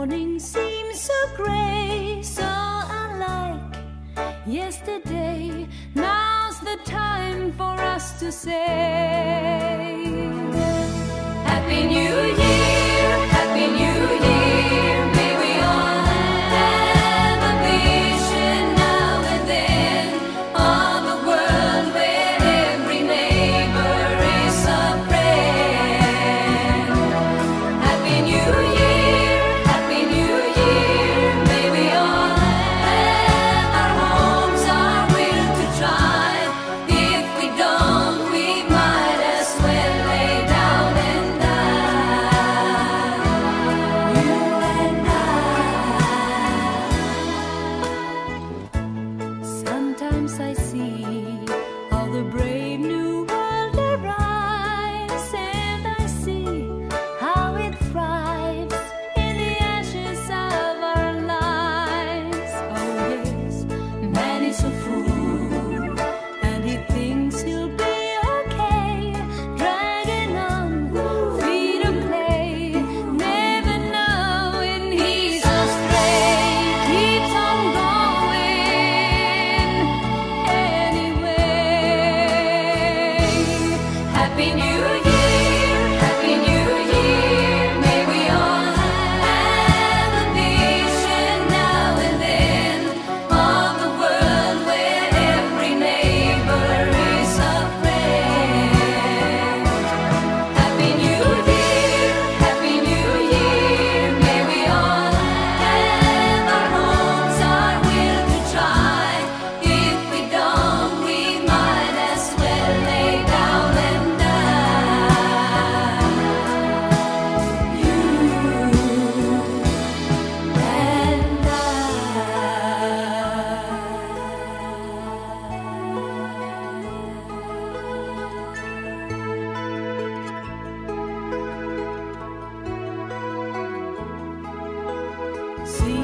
morning seems so gray, so unlike yesterday. Now's the time for us to say Happy New Year, Happy New Year. May we all have a vision now and then of a world where every neighbor is a friend. Happy New Year, Happy New Year. May we all have our homes, our will to try. If we don't, we might as well lay down and die. You and I. Sometimes I see how the brave new world arrives, and I see how it thrives in the ashes of our lives. Oh yes, man is a fool, and he thinks he'll be okay, dragging on free to play, never knowing he's astray. Keeps on going anyway. Happy New Year, Happy New Year. May we all have a vision now and then of a world where every neighbor is a friend. Happy New Year, Happy New Year. May we all have our homes, our will to try. If we don't, we might as well lay down and die. You and I. See